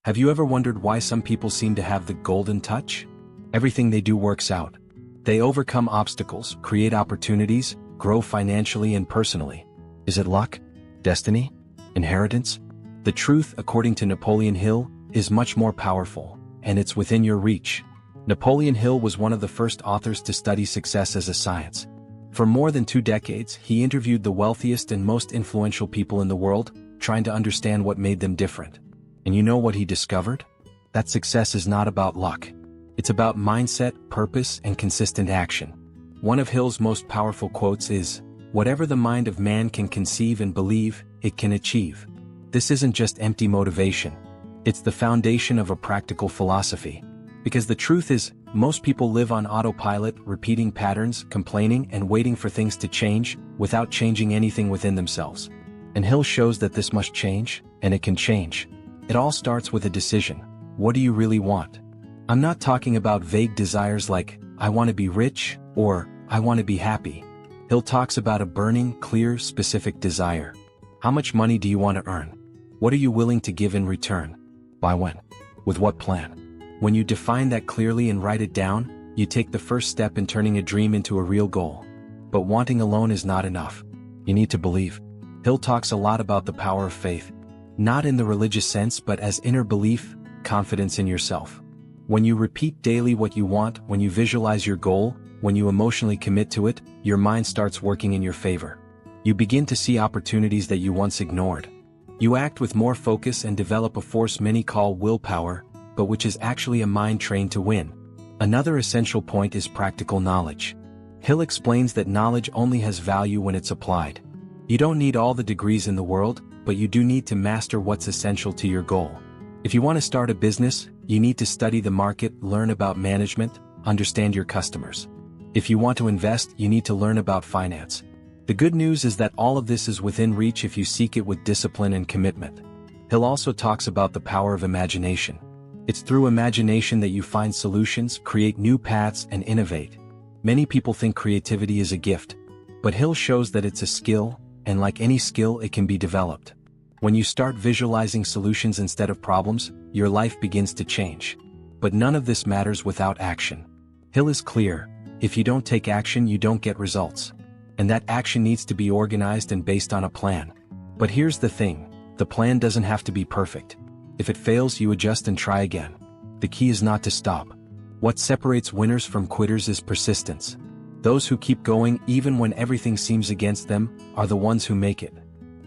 Have you ever wondered why some people seem to have the golden touch? Everything they do works out. They overcome obstacles, create opportunities, grow financially and personally. Is it luck? Destiny? Inheritance? The truth, according to Napoleon Hill, is much more powerful, and it's within your reach. Napoleon Hill was one of the first authors to study success as a science. For more than 2 decades, he interviewed the wealthiest and most influential people in the world, trying to understand what made them different. And you know what he discovered? That success is not about luck. It's about mindset, purpose, and consistent action. One of Hill's most powerful quotes is, "Whatever the mind of man can conceive and believe, it can achieve." This isn't just empty motivation. It's the foundation of a practical philosophy. Because the truth is, most people live on autopilot, repeating patterns, complaining, and waiting for things to change, without changing anything within themselves. And Hill shows that this must change, and it can change. It all starts with a decision. What do you really want? I'm not talking about vague desires like, I want to be rich, or, I want to be happy. Hill talks about a burning, clear, specific desire. How much money do you want to earn? What are you willing to give in return? By when? With what plan? When you define that clearly and write it down, you take the first step in turning a dream into a real goal. But wanting alone is not enough. You need to believe. Hill talks a lot about the power of faith, not in the religious sense but as inner belief, confidence in yourself. When you repeat daily what you want, when you visualize your goal, when you emotionally commit to it, your mind starts working in your favor. You begin to see opportunities that you once ignored. You act with more focus and develop a force many call willpower, but which is actually a mind trained to win. Another essential point is practical knowledge. Hill explains that knowledge only has value when it's applied. You don't need all the degrees in the world, but you do need to master what's essential to your goal. If you want to start a business, you need to study the market, learn about management, understand your customers. If you want to invest, you need to learn about finance. The good news is that all of this is within reach if you seek it with discipline and commitment. Hill also talks about the power of imagination. It's through imagination that you find solutions, create new paths, and innovate. Many people think creativity is a gift, but Hill shows that it's a skill, and like any skill, it can be developed. When you start visualizing solutions instead of problems, your life begins to change. But none of this matters without action. Hill is clear: if you don't take action, you don't get results. And that action needs to be organized and based on a plan. But here's the thing: the plan doesn't have to be perfect. If it fails, you adjust and try again. The key is not to stop. What separates winners from quitters is persistence. Those who keep going even when everything seems against them are the ones who make it.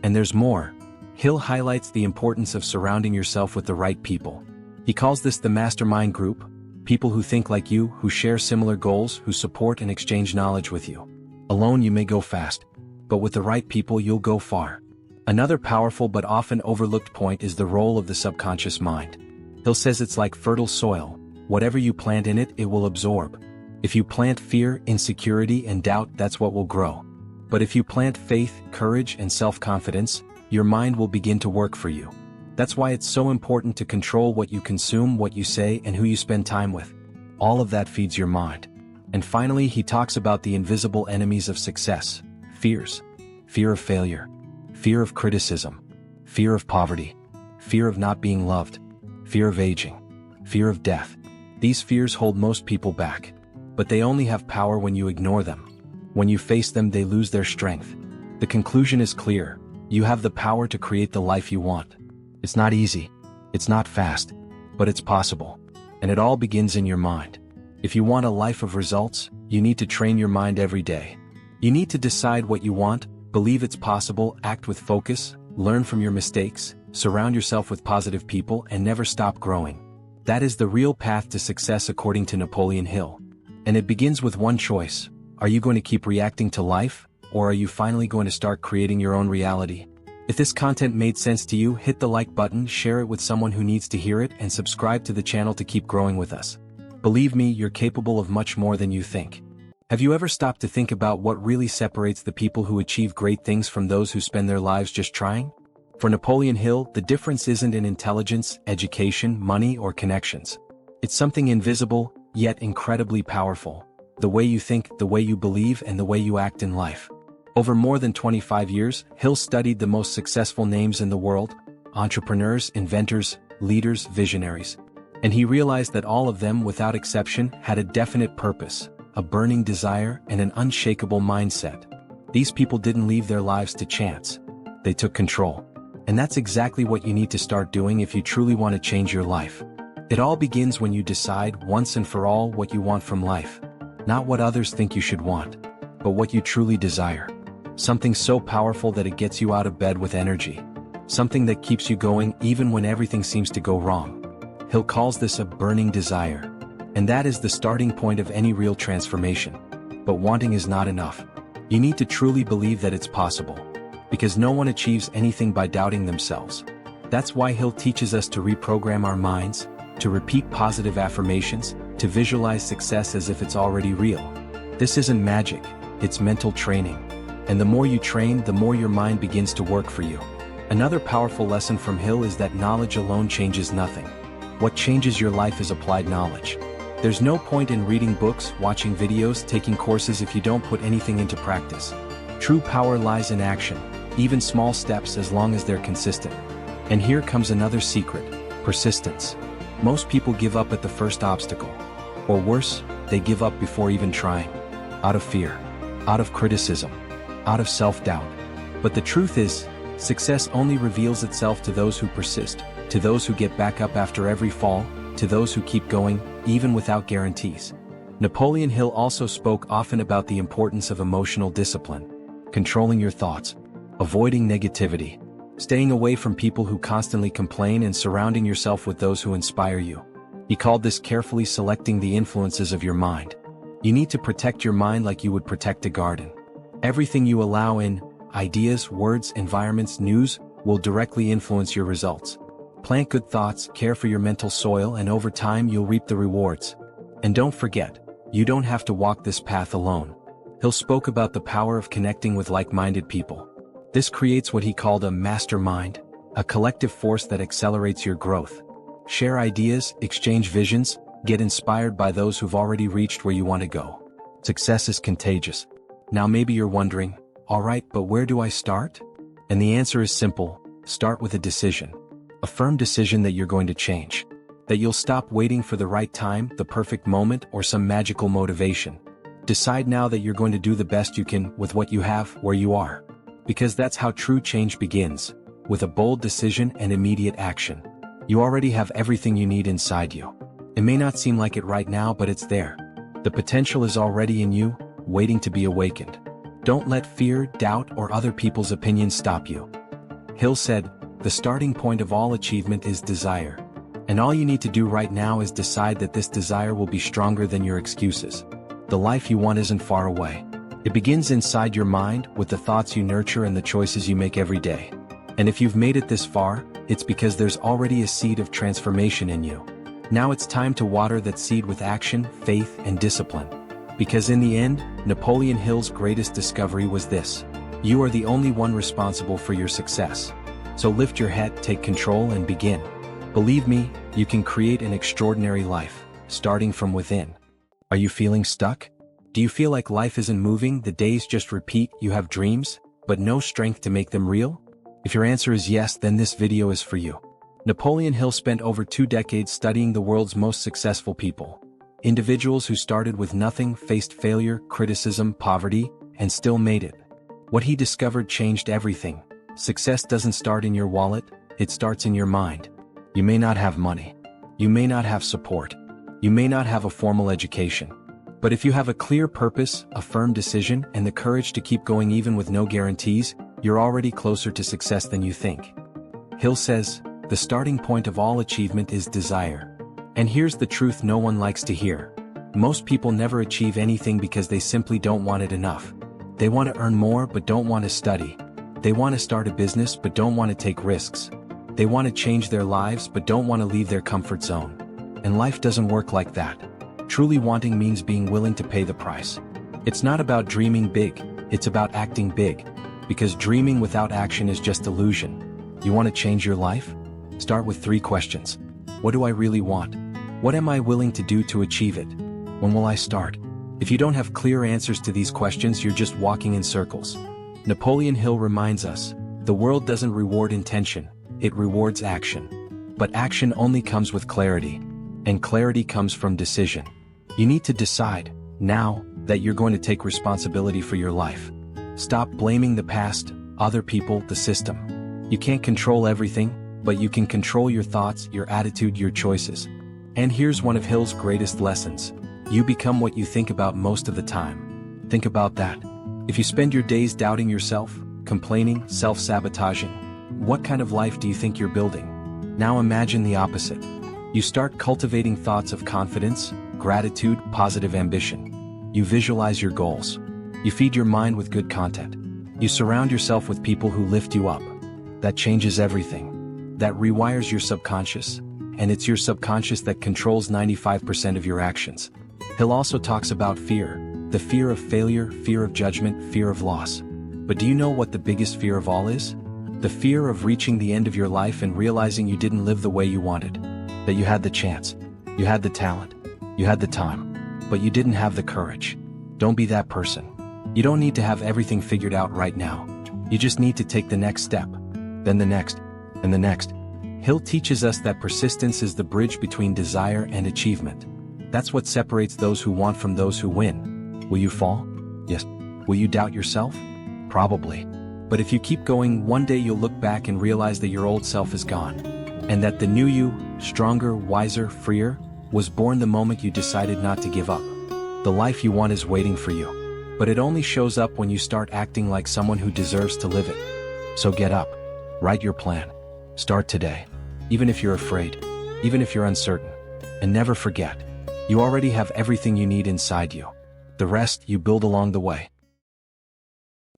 And there's more. Hill highlights the importance of surrounding yourself with the right people. He calls this the mastermind group, people who think like you, who share similar goals, who support and exchange knowledge with you. Alone you may go fast, but with the right people you'll go far. Another powerful but often overlooked point is the role of the subconscious mind. Hill says it's like fertile soil. Whatever you plant in it, it will absorb. If you plant fear, insecurity, and doubt, that's what will grow. But if you plant faith, courage, and self-confidence, your mind will begin to work for you. That's why it's so important to control what you consume, what you say, and who you spend time with. All of that feeds your mind. And finally, he talks about the invisible enemies of success: fears. Fear of failure. Fear of criticism. Fear of poverty. Fear of not being loved. Fear of aging. Fear of death. These fears hold most people back. But they only have power when you ignore them. When you face them, they lose their strength. The conclusion is clear: you have the power to create the life you want. It's not easy. It's not fast. But it's possible. And it all begins in your mind. If you want a life of results, you need to train your mind every day. You need to decide what you want, believe it's possible, act with focus, learn from your mistakes, surround yourself with positive people, and never stop growing. That is the real path to success according to Napoleon Hill. And it begins with one choice. Are you going to keep reacting to life, or are you finally going to start creating your own reality? If this content made sense to you, hit the like button, share it with someone who needs to hear it, and subscribe to the channel to keep growing with us. Believe me, you're capable of much more than you think. Have you ever stopped to think about what really separates the people who achieve great things from those who spend their lives just trying? For Napoleon Hill, the difference isn't in intelligence, education, money, or connections. It's something invisible, yet incredibly powerful. The way you think, the way you believe, and the way you act in life. Over more than 25 years, Hill studied the most successful names in the world: entrepreneurs, inventors, leaders, visionaries. And he realized that all of them, without exception, had a definite purpose, a burning desire, and an unshakable mindset. These people didn't leave their lives to chance. They took control. And that's exactly what you need to start doing if you truly want to change your life. It all begins when you decide once and for all what you want from life. Not what others think you should want, but what you truly desire. Something so powerful that it gets you out of bed with energy. Something that keeps you going even when everything seems to go wrong. Hill calls this a burning desire. And that is the starting point of any real transformation. But wanting is not enough. You need to truly believe that it's possible. Because no one achieves anything by doubting themselves. That's why Hill teaches us to reprogram our minds, to repeat positive affirmations, to visualize success as if it's already real. This isn't magic, it's mental training. And the more you train, the more your mind begins to work for you. Another powerful lesson from Hill is that knowledge alone changes nothing. What changes your life is applied knowledge. There's no point in reading books, watching videos, taking courses if you don't put anything into practice. True power lies in action, even small steps as long as they're consistent. And here comes another secret: persistence. Most people give up at the first obstacle. Or worse, they give up before even trying. Out of fear, out of criticism, out of self-doubt. But the truth is, success only reveals itself to those who persist, to those who get back up after every fall, to those who keep going, even without guarantees. Napoleon Hill also spoke often about the importance of emotional discipline, controlling your thoughts, avoiding negativity, staying away from people who constantly complain, and surrounding yourself with those who inspire you. He called this carefully selecting the influences of your mind. You need to protect your mind like you would protect a garden. Everything you allow in, ideas, words, environments, news, will directly influence your results. Plant good thoughts, care for your mental soil, and over time you'll reap the rewards. And don't forget, you don't have to walk this path alone. Hill spoke about the power of connecting with like-minded people. This creates what he called a mastermind, a collective force that accelerates your growth. Share ideas, exchange visions, get inspired by those who've already reached where you want to go. Success is contagious. Now maybe you're wondering, alright, but where do I start? And the answer is simple: start with a decision. A firm decision that you're going to change. That you'll stop waiting for the right time, the perfect moment, or some magical motivation. Decide now that you're going to do the best you can with what you have, where you are. Because that's how true change begins, with a bold decision and immediate action. You already have everything you need inside you. It may not seem like it right now, but it's there. The potential is already in you, waiting to be awakened. Don't let fear, doubt, or other people's opinions stop you. Hill said, "The starting point of all achievement is desire. And all you need to do right now is decide that this desire will be stronger than your excuses. The life you want isn't far away. It begins inside your mind, with the thoughts you nurture and the choices you make every day. And if you've made it this far, it's because there's already a seed of transformation in you. Now it's time to water that seed with action, faith, and discipline. Because in the end, Napoleon Hill's greatest discovery was this: you are the only one responsible for your success. So lift your head, take control, and begin. Believe me, you can create an extraordinary life, starting from within." Are you feeling stuck? Do you feel like life isn't moving, the days just repeat, you have dreams, but no strength to make them real? If your answer is yes, then this video is for you. Napoleon Hill spent over 2 decades studying the world's most successful people. Individuals who started with nothing, faced failure, criticism, poverty, and still made it. What he discovered changed everything. Success doesn't start in your wallet, it starts in your mind. You may not have money. You may not have support. You may not have a formal education. But if you have a clear purpose, a firm decision, and the courage to keep going even with no guarantees, you're already closer to success than you think. Hill says, "The starting point of all achievement is desire." And here's the truth no one likes to hear. Most people never achieve anything because they simply don't want it enough. They want to earn more but don't want to study. They want to start a business but don't want to take risks. They want to change their lives but don't want to leave their comfort zone. And life doesn't work like that. Truly wanting means being willing to pay the price. It's not about dreaming big, it's about acting big. Because dreaming without action is just illusion. You want to change your life? Start with 3 questions. What do I really want? What am I willing to do to achieve it? When will I start? If you don't have clear answers to these questions, you're just walking in circles. Napoleon Hill reminds us, the world doesn't reward intention, it rewards action. But action only comes with clarity. And clarity comes from decision. You need to decide, now, that you're going to take responsibility for your life. Stop blaming the past, other people, the system. You can't control everything, but you can control your thoughts, your attitude, your choices. And here's one of Hill's greatest lessons. You become what you think about most of the time. Think about that. If you spend your days doubting yourself, complaining, self-sabotaging, what kind of life do you think you're building? Now imagine the opposite. You start cultivating thoughts of confidence, gratitude, positive ambition. You visualize your goals. You feed your mind with good content. You surround yourself with people who lift you up. That changes everything. That rewires your subconscious, and it's your subconscious that controls 95% of your actions. Hill also talks about fear, the fear of failure, fear of judgment, fear of loss. But do you know what the biggest fear of all is? The fear of reaching the end of your life and realizing you didn't live the way you wanted. That you had the chance, you had the talent, you had the time, but you didn't have the courage. Don't be that person. You don't need to have everything figured out right now. You just need to take the next step, then the next, and the next. Hill teaches us that persistence is the bridge between desire and achievement. That's what separates those who want from those who win. Will you fall? Yes. Will you doubt yourself? Probably. But if you keep going, one day you'll look back and realize that your old self is gone. And that the new you, stronger, wiser, freer, was born the moment you decided not to give up. The life you want is waiting for you. But it only shows up when you start acting like someone who deserves to live it. So get up. Write your plan. Start today. Even if you're afraid. Even if you're uncertain. And never forget. You already have everything you need inside you. The rest you build along the way.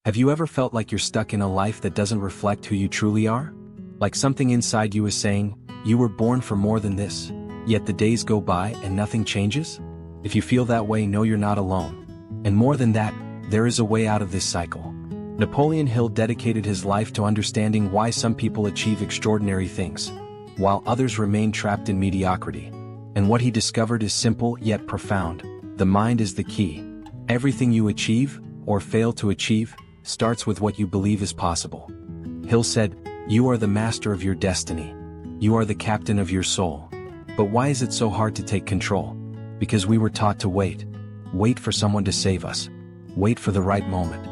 Have you ever felt like you're stuck in a life that doesn't reflect who you truly are? Like something inside you is saying, you were born for more than this, yet the days go by and nothing changes? If you feel that way, know you're not alone. And more than that, there is a way out of this cycle. Napoleon Hill dedicated his life to understanding why some people achieve extraordinary things, while others remain trapped in mediocrity. And what he discovered is simple yet profound. The mind is the key. Everything you achieve, or fail to achieve, starts with what you believe is possible. Hill said, "You are the master of your destiny. You are the captain of your soul." But why is it so hard to take control? Because we were taught to wait. Wait for someone to save us. Wait for the right moment.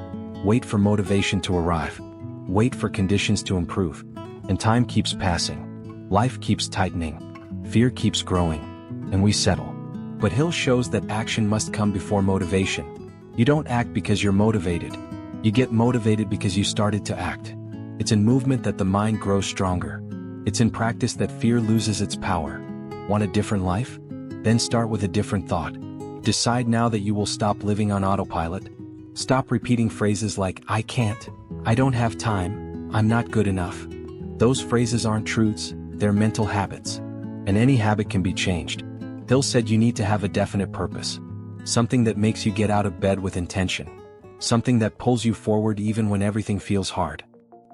Wait for motivation to arrive. Wait for conditions to improve. And time keeps passing. Life keeps tightening. Fear keeps growing. And we settle. But Hill shows that action must come before motivation. You don't act because you're motivated. You get motivated because you started to act. It's in movement that the mind grows stronger. It's in practice that fear loses its power. Want a different life? Then start with a different thought. Decide now that you will stop living on autopilot. Stop repeating phrases like, "I can't," "I don't have time," "I'm not good enough." Those phrases aren't truths, they're mental habits. And any habit can be changed. Hill said you need to have a definite purpose. Something that makes you get out of bed with intention. Something that pulls you forward even when everything feels hard.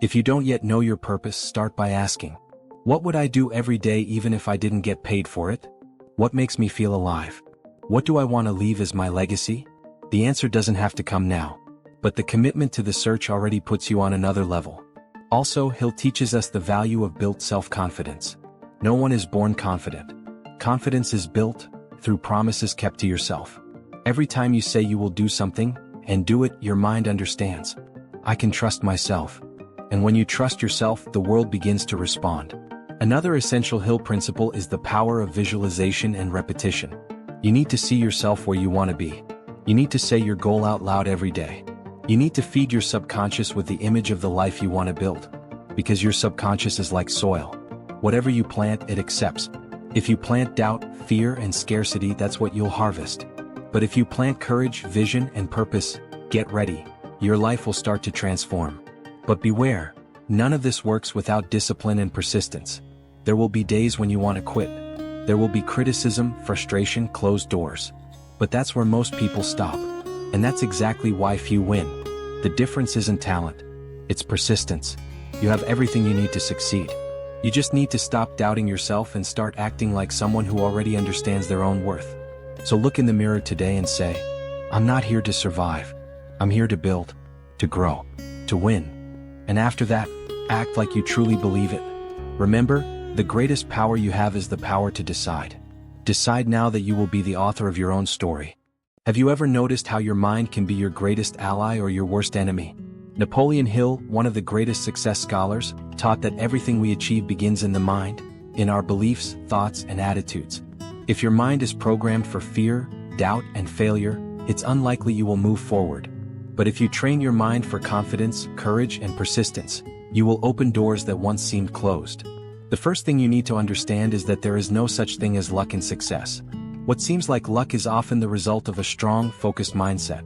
If you don't yet know your purpose, start by asking, what would I do every day even if I didn't get paid for it? What makes me feel alive? What do I want to leave as my legacy? The answer doesn't have to come now. But the commitment to the search already puts you on another level. Also, Hill teaches us the value of built self-confidence. No one is born confident. Confidence is built through promises kept to yourself. Every time you say you will do something, and do it, your mind understands. I can trust myself. And when you trust yourself, the world begins to respond. Another essential Hill principle is the power of visualization and repetition. You need to see yourself where you want to be. You need to say your goal out loud every day. You need to feed your subconscious with the image of the life you want to build. Because your subconscious is like soil. Whatever you plant, it accepts. If you plant doubt, fear, and scarcity, that's what you'll harvest. But if you plant courage, vision, and purpose, get ready. Your life will start to transform. But beware, none of this works without discipline and persistence. There will be days when you want to quit. There will be criticism, frustration, closed doors. But that's where most people stop. And that's exactly why few win. The difference isn't talent. It's persistence. You have everything you need to succeed. You just need to stop doubting yourself and start acting like someone who already understands their own worth. So look in the mirror today and say, I'm not here to survive. I'm here to build, to grow, to win. And after that, act like you truly believe it. Remember, The greatest power you have is the power to decide. Decide now that you will be the author of your own story. Have you ever noticed how your mind can be your greatest ally or your worst enemy? Napoleon Hill, one of the greatest success scholars, taught that everything we achieve begins in the mind, in our beliefs, thoughts, and attitudes. If your mind is programmed for fear, doubt, and failure, it's unlikely you will move forward. But if you train your mind for confidence, courage, and persistence, you will open doors that once seemed closed. The first thing you need to understand is that there is no such thing as luck in success. What seems like luck is often the result of a strong, focused mindset.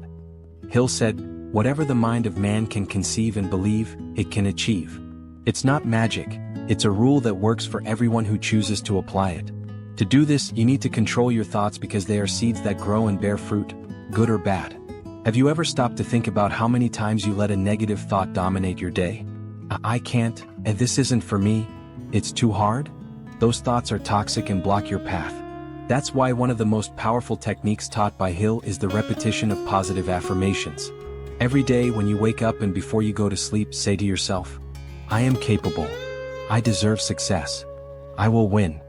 Hill said, "Whatever the mind of man can conceive and believe, it can achieve." It's not magic, it's a rule that works for everyone who chooses to apply it. To do this, you need to control your thoughts because they are seeds that grow and bear fruit, good or bad. Have you ever stopped to think about how many times you let a negative thought dominate your day? I can't, and this isn't for me, it's too hard? Those thoughts are toxic and block your path. That's why one of the most powerful techniques taught by Hill is the repetition of positive affirmations. Every day when you wake up and before you go to sleep, say to yourself, "I am capable. I deserve success. I will win."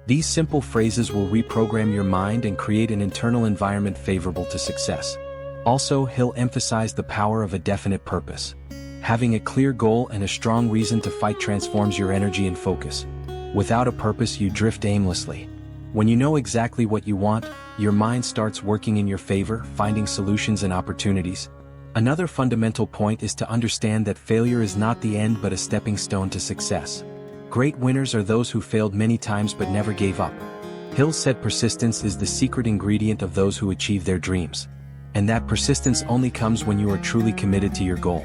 These simple phrases will reprogram your mind and create an internal environment favorable to success. Also, Hill emphasized the power of a definite purpose. Having a clear goal and a strong reason to fight transforms your energy and focus. Without a purpose, you drift aimlessly. When you know exactly what you want, your mind starts working in your favor, finding solutions and opportunities. Another fundamental point is to understand that failure is not the end but a stepping stone to success. Great winners are those who failed many times but never gave up. Hill said persistence is the secret ingredient of those who achieve their dreams. And that persistence only comes when you are truly committed to your goal.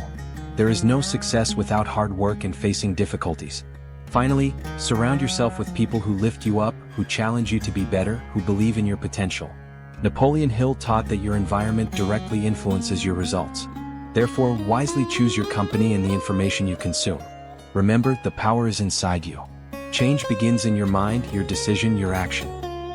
There is no success without hard work and facing difficulties. Finally, surround yourself with people who lift you up, who challenge you to be better, who believe in your potential. Napoleon Hill taught that your environment directly influences your results. Therefore, wisely choose your company and the information you consume. Remember, the power is inside you. Change begins in your mind, your decision, your action.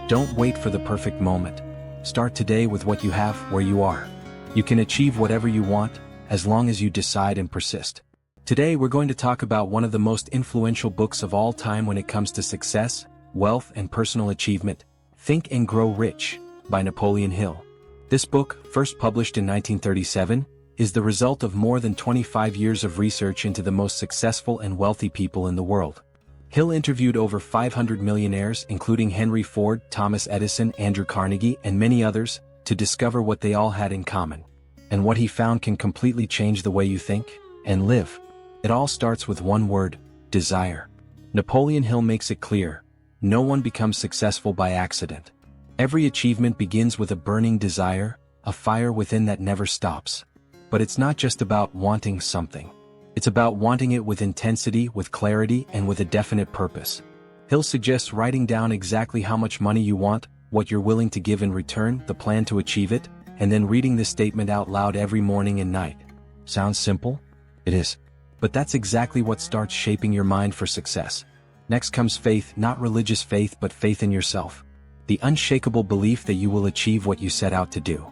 Don't wait for the perfect moment. Start today with what you have, where you are. You can achieve whatever you want, as long as you decide and persist. Today we're going to talk about one of the most influential books of all time when it comes to success, wealth, and personal achievement, Think and Grow Rich, by Napoleon Hill. This book, first published in 1937, is the result of more than 25 years of research into the most successful and wealthy people in the world. Hill interviewed over 500 millionaires, including Henry Ford, Thomas Edison, Andrew Carnegie, and many others, to discover what they all had in common. And what he found can completely change the way you think and live. It all starts with one word: desire. Napoleon Hill makes it clear: no one becomes successful by accident. Every achievement begins with a burning desire, a fire within that never stops. But it's not just about wanting something. It's about wanting it with intensity, with clarity, and with a definite purpose. Hill suggests writing down exactly how much money you want, what you're willing to give in return, the plan to achieve it, and then reading this statement out loud every morning and night. Sounds simple? It is. But that's exactly what starts shaping your mind for success. Next comes faith, not religious faith but faith in yourself. The unshakable belief that you will achieve what you set out to do.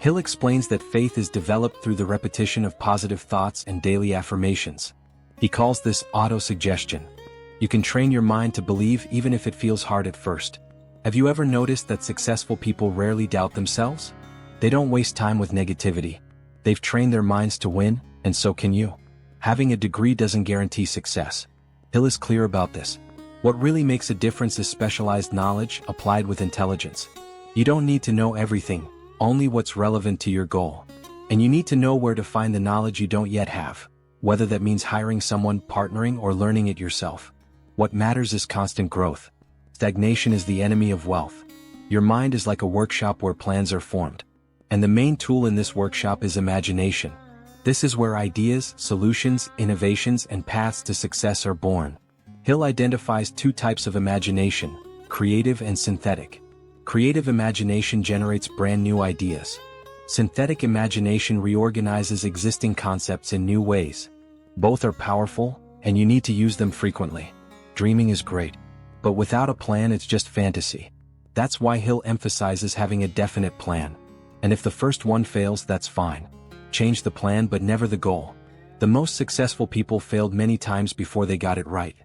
Hill explains that faith is developed through the repetition of positive thoughts and daily affirmations. He calls this auto-suggestion. You can train your mind to believe even if it feels hard at first. Have you ever noticed that successful people rarely doubt themselves? They don't waste time with negativity. They've trained their minds to win, and so can you. Having a degree doesn't guarantee success. Hill is clear about this. What really makes a difference is specialized knowledge applied with intelligence. You don't need to know everything, only what's relevant to your goal. And you need to know where to find the knowledge you don't yet have, whether that means hiring someone, partnering, or learning it yourself. What matters is constant growth. Stagnation is the enemy of wealth. Your mind is like a workshop where plans are formed. And the main tool in this workshop is imagination. This is where ideas, solutions, innovations, and paths to success are born. Hill identifies two types of imagination: creative and synthetic. Creative imagination generates brand new ideas. Synthetic imagination reorganizes existing concepts in new ways. Both are powerful, and you need to use them frequently. Dreaming is great, but without a plan it's just fantasy. That's why Hill emphasizes having a definite plan. And if the first one fails, that's fine. Change the plan but never the goal. The most successful people failed many times before they got it right.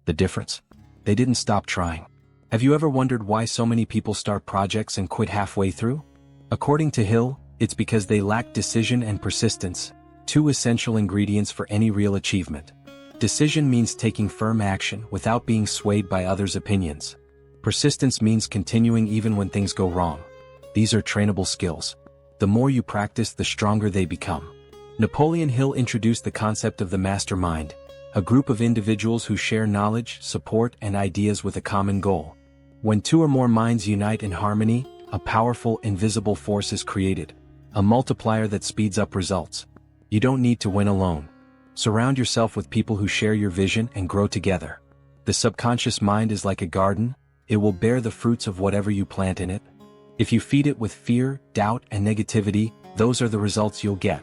The difference? They didn't stop trying. Have you ever wondered why so many people start projects and quit halfway through? According to Hill, it's because they lack decision and persistence, two essential ingredients for any real achievement. Decision means taking firm action without being swayed by others' opinions. Persistence means continuing even when things go wrong. These are trainable skills. The more you practice, the stronger they become. Napoleon Hill introduced the concept of the mastermind, a group of individuals who share knowledge, support, and ideas with a common goal. When two or more minds unite in harmony, a powerful, invisible force is created, a multiplier that speeds up results. You don't need to win alone. Surround yourself with people who share your vision and grow together. The subconscious mind is like a garden. It will bear the fruits of whatever you plant in it. If you feed it with fear, doubt, and negativity, those are the results you'll get.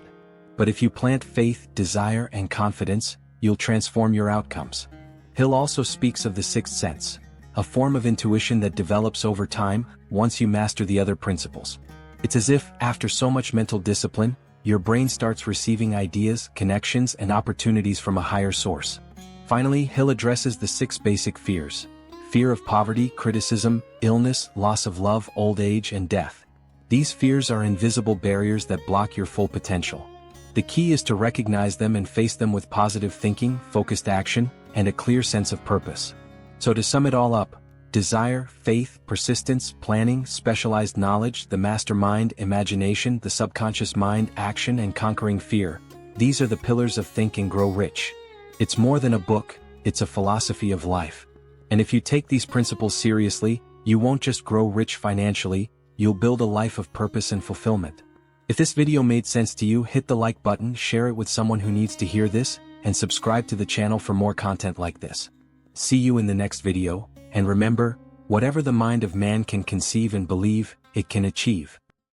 But if you plant faith, desire, and confidence, you'll transform your outcomes. Hill also speaks of the sixth sense, a form of intuition that develops over time once you master the other principles. It's as if, after so much mental discipline, your brain starts receiving ideas, connections, and opportunities from a higher source. Finally, Hill addresses the 6 basic fears: fear of poverty, criticism, illness, loss of love, old age, and death. These fears are invisible barriers that block your full potential. The key is to recognize them and face them with positive thinking, focused action, and a clear sense of purpose. So to sum it all up, desire, faith, persistence, planning, specialized knowledge, the mastermind, imagination, the subconscious mind, action, and conquering fear. These are the pillars of Think and Grow Rich. It's more than a book, it's a philosophy of life. And if you take these principles seriously, you won't just grow rich financially, you'll build a life of purpose and fulfillment. If this video made sense to you, hit the like button, share it with someone who needs to hear this, and subscribe to the channel for more content like this. See you in the next video. And remember, whatever the mind of man can conceive and believe, it can achieve.